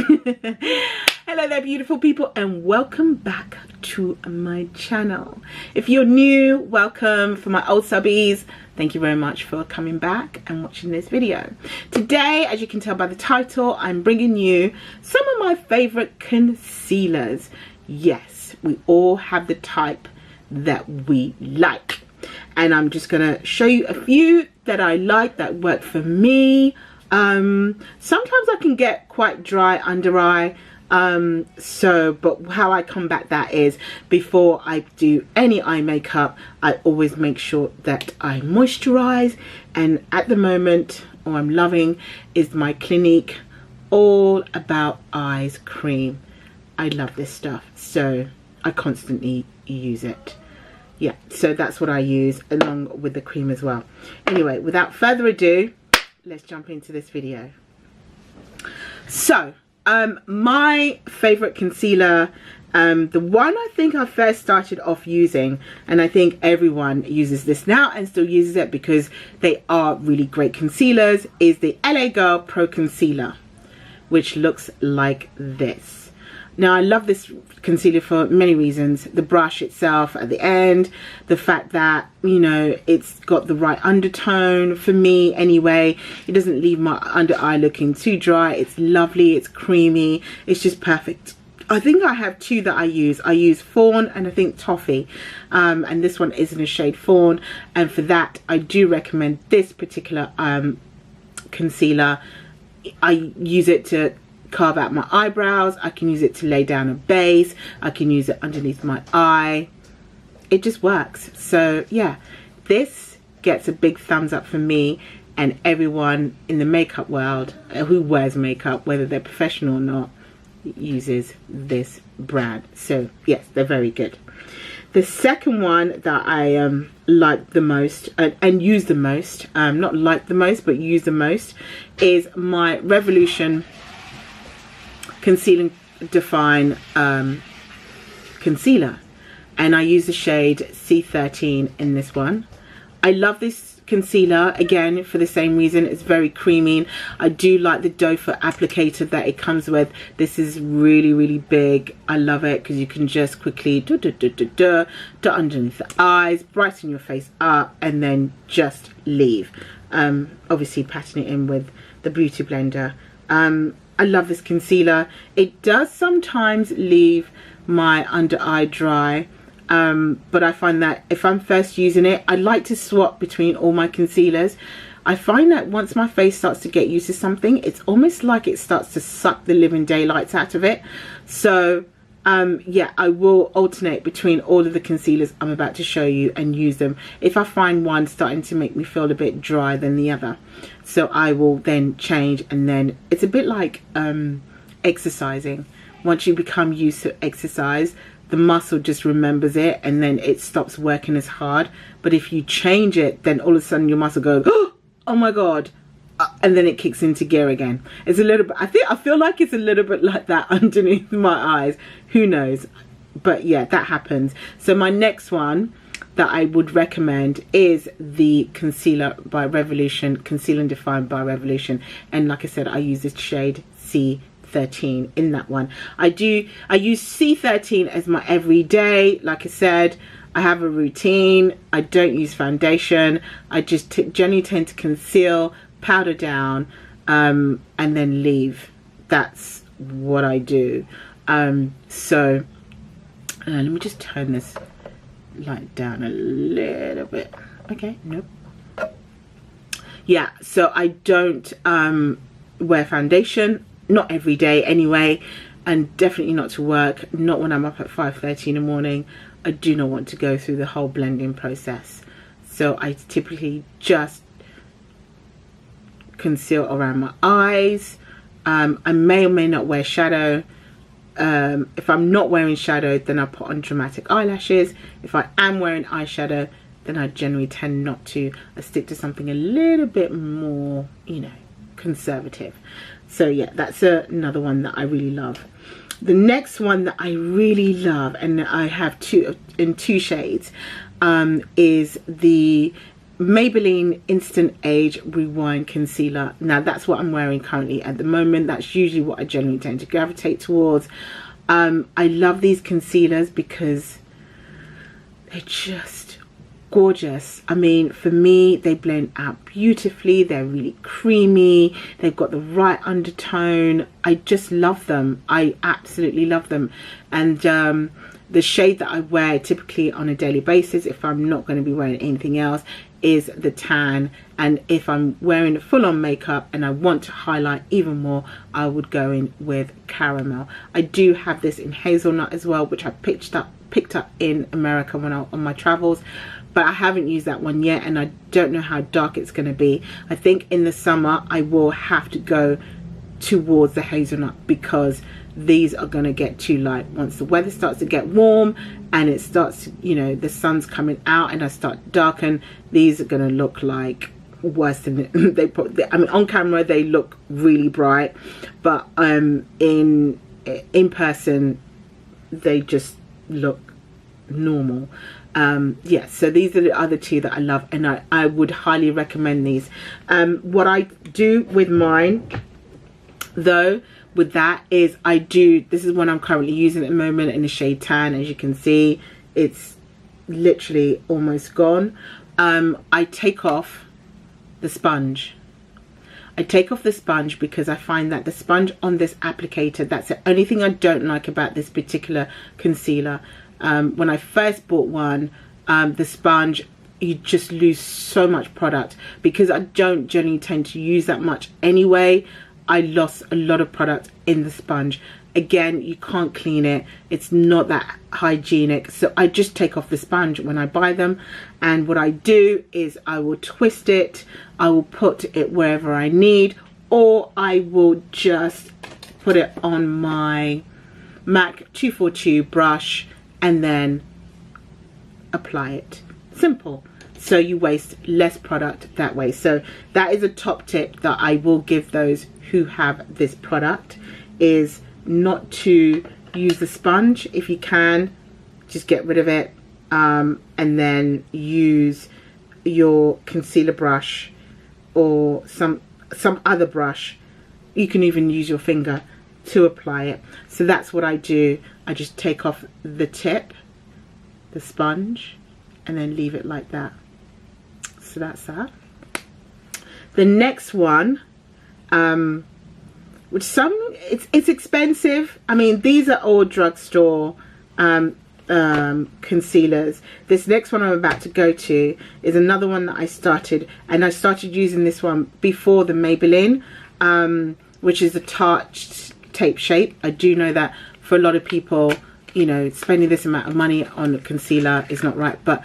Hello there, beautiful people, and welcome back to my channel. If you're new, welcome. For my old subbies, thank you very much for coming back and watching this video. Today, as you can tell by the title, I'm bringing you some of my favorite concealers. Yes, we all have the type that we like, and I'm just gonna show you a few that I like that work for me. Sometimes I can get quite dry under eye, but how I combat that is, before I do any eye makeup, I always make sure that I moisturize. And at the moment, all I'm loving is my Clinique All About Eyes cream. I love this stuff, so I constantly use it. Yeah, so that's what I use along with the cream as well. Anyway, without further ado, let's jump into this video. So my favorite concealer, the one I think I first started off using, and I think everyone uses this now and still uses it because they are really great concealers, is the LA Girl Pro Concealer, which looks like this. Now, I love this concealer for many reasons. The brush itself at the end, the fact that, you know, it's got the right undertone for me anyway. It doesn't leave my under eye looking too dry. It's lovely, it's creamy, it's just perfect. I think I have two that I use. I use Fawn and I think Toffee, and this one is in a shade Fawn, and for that I do recommend this particular concealer. I use it to carve out my eyebrows, I can use it to lay down a base, I can use it underneath my eye. It just works. So yeah, this gets a big thumbs up for me and everyone in the makeup world who wears makeup, whether they're professional or not, uses this brand. So yes, they're very good. The second one that I like the most and use the most, not like the most but use the most, is my Revolution Conceal and Define concealer, and I use the shade C13 in this one. I love this concealer again for the same reason. It's very creamy. I do like the doe foot applicator that it comes with. This is really big. I love it because you can just quickly do underneath the eyes, brighten your face up, and then just leave. Obviously patting it in with the beauty blender. I love this concealer. It does sometimes leave my under eye dry, but I find that if I'm first using it, I like to swap between all my concealers. I find that once my face starts to get used to something, it's almost like it starts to suck the living daylights out of it. So yeah, I will alternate between all of the concealers I'm about to show you and use them if I find one starting to make me feel a bit dry than the other. So I will then change, and then it's a bit like exercising. Once you become used to exercise, the muscle just remembers it and then it stops working as hard. But if you change it, then all of a sudden your muscle goes, oh my god, and then it kicks into gear again. It's a little bit, I feel like it's a little bit like that underneath my eyes. Who knows? But yeah, that happens. So my next one that I would recommend is the concealer by Revolution, Conceal and Define by Revolution. And like I said, I use this shade C13 in that one. I use C13 as my everyday. Like I said, I have a routine. I don't use foundation. I just generally tend to conceal, powder down, and then leave. That's what I do. So let me just turn this light down a little bit. Okay, nope. Yeah, so I don't wear foundation, not every day anyway, and definitely not to work, not when I'm up at 5:30 in the morning. I do not want to go through the whole blending process. So I typically just conceal around my eyes. I may or may not wear shadow. If I'm not wearing shadow, then I put on dramatic eyelashes. If I am wearing eyeshadow, then I generally tend not to. I stick to something a little bit more, you know, conservative. So yeah, that's another one that I really love. The next one that I really love, and I have two shades, is the Maybelline Instant Age Rewind Concealer. Now that's what I'm wearing currently at the moment. That's usually what I generally tend to gravitate towards. I love these concealers because they're just gorgeous. I mean, for me, they blend out beautifully. They're really creamy. They've got the right undertone. I just love them. I absolutely love them. And the shade that I wear typically on a daily basis, if I'm not going to be wearing anything else, is the tan. And if I'm wearing full-on makeup and I want to highlight even more, I would go in with caramel. I do have this in hazelnut as well, which I picked up in America when on my travels, but I haven't used that one yet, and I don't know how dark it's going to be. I think in the summer I will have to go towards the hazelnut because these are going to get too light. Once the weather starts to get warm and it starts, you know, the sun's coming out and I start to darken, these are going to look like worse than they put. I mean, on camera they look really bright, but in person they just look normal. Yeah, so these are the other two that I love, and I would highly recommend these. What I do with mine though, with that, is this is one I'm currently using at the moment in the shade tan. As you can see, it's literally almost gone. I take off the sponge. I take off the sponge because I find that the sponge on this applicator, that's the only thing I don't like about this particular concealer. When I first bought one, the sponge, you just lose so much product. Because I don't generally tend to use that much anyway, I lost a lot of product in the sponge. Again, you can't clean it. It's not that hygienic. So I just take off the sponge when I buy them. And what I do is I will twist it. I will put it wherever I need. Or I will just put it on my MAC 242 brush and then apply it. Simple. So you waste less product that way. So that is a top tip that I will give those who have this product, is not to use the sponge. If you can, just get rid of it, and then use your concealer brush or some other brush. You can even use your finger to apply it. So that's what I do. I just take off the tip, the sponge, and then leave it like that. So that's that. The next one, which it's expensive. I mean, these are all drugstore concealers. This next one I'm about to go to is another one that I started, and I started using this one before the Maybelline, which is a Tarte Tape Shape. I do know that for a lot of people, you know, spending this amount of money on a concealer is not right, but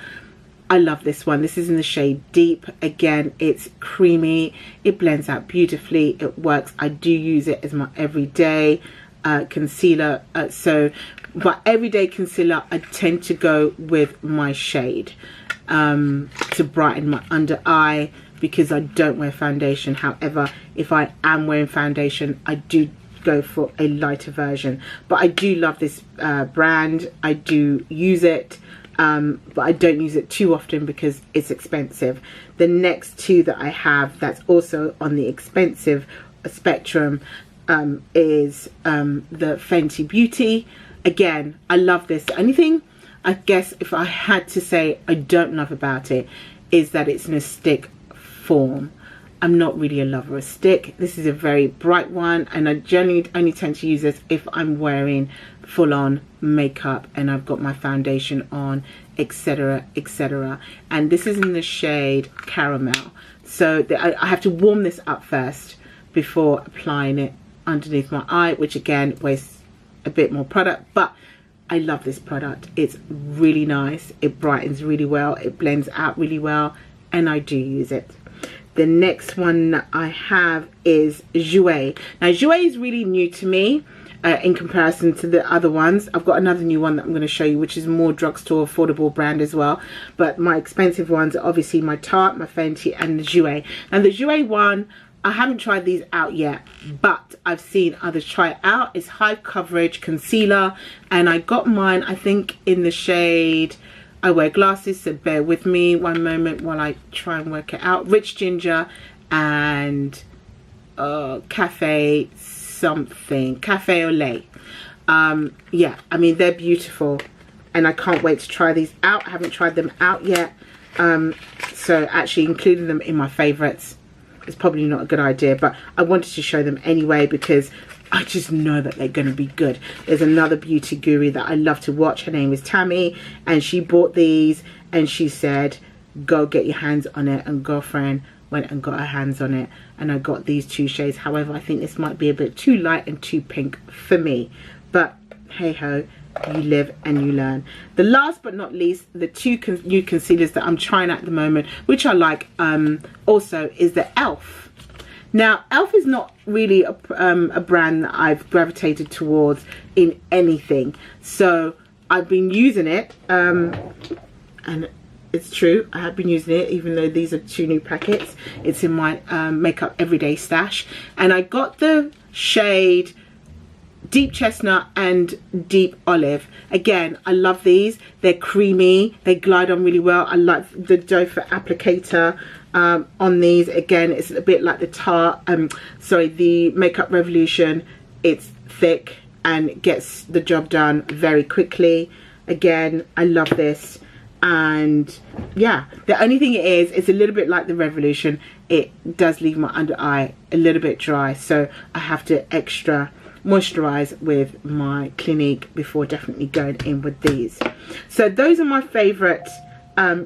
I love this one. This is in the shade Deep. Again, it's creamy. It blends out beautifully. It works. I do use it as my everyday concealer. But everyday concealer, I tend to go with my shade to brighten my under eye, because I don't wear foundation. However, if I am wearing foundation, I do go for a lighter version. But I do love this brand. I do use it. But I don't use it too often because it's expensive. The next two that I have that's also on the expensive spectrum is the Fenty Beauty. Again, I love this. The only thing, I guess, if I had to say I don't love about it, is that it's in a stick form. I'm not really a lover of stick. This is a very bright one, and I generally only tend to use this if I'm wearing full-on makeup and I've got my foundation on, etc, etc. And this is in the shade Caramel. So I have to warm this up first before applying it underneath my eye, which again wastes a bit more product, but I love this product. It's really nice. It brightens really well. It blends out really well, and I do use it. The next one that I have is Jouer. Now, Jouer is really new to me in comparison to the other ones. I've got another new one that I'm going to show you, which is more drugstore affordable brand as well. But my expensive ones are obviously my Tarte, my Fenty, and the Jouer. And the Jouer one, I haven't tried these out yet, but I've seen others try it out. It's high coverage concealer, and I got mine, I think, in the shade I wear glasses, so bear with me one moment while I try and work it out. Rich ginger and cafe something, cafe au lait. Yeah, I mean, they're beautiful and I can't wait to try these out. I haven't tried them out yet, so actually including them in my favorites is probably not a good idea, but I wanted to show them anyway because I just know that they're going to be good. There's another beauty guru that I love to watch. Her name is Tammy, and she bought these and she said, go get your hands on it, and girlfriend went and got her hands on it, and I got these 2 shades. However, I think this might be a bit too light and too pink for me, but hey ho, you live and you learn. The last but not least, the 2 new concealers that I'm trying at the moment, which I like also, is the ELF. Now, ELF is not really a brand that I've gravitated towards in anything, so I've been using it, and it's true, I have been using it, even though these are 2 new packets. It's in my makeup everyday stash, and I got the shade Deep Chestnut and Deep Olive. Again, I love these. They're creamy, they glide on really well. I like the doe foot applicator on these. Again, it's a bit like the the Makeup Revolution. It's thick and gets the job done very quickly. Again, I love this. And yeah, the only thing it is, it's a little bit like the Revolution. It does leave my under eye a little bit dry, so I have to extra moisturize with my Clinique before definitely going in with these. So those are my favorite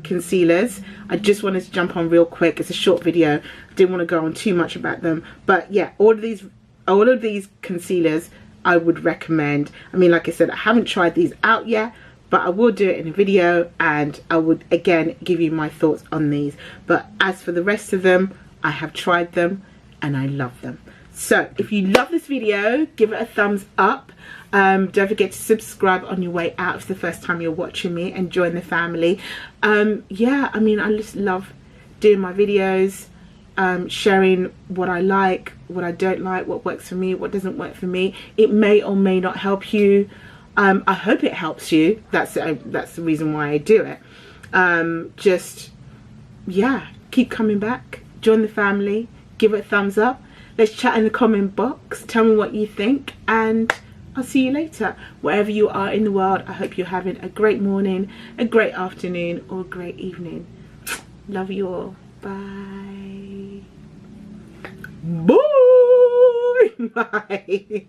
concealers. I just wanted to jump on real quick. It's a short video, didn't want to go on too much about them, but yeah, all of these concealers I would recommend. I mean, like I said, I haven't tried these out yet, but I will do it in a video, and I would again give you my thoughts on these. But as for the rest of them, I have tried them and I love them. So if you love this video, give it a thumbs up. Don't forget to subscribe on your way out if it's the first time you're watching me, and join the family. Yeah, I mean, I just love doing my videos, sharing what I like, what I don't like, what works for me, what doesn't work for me. It may or may not help you. I hope it helps you. That's the reason why I do it. Just, yeah, keep coming back, join the family, give it a thumbs up. Let's chat in the comment box. Tell me what you think, and I'll see you later. Wherever you are in the world, I hope you're having a great morning, a great afternoon, or a great evening. Love you all. Bye. Bye. Bye.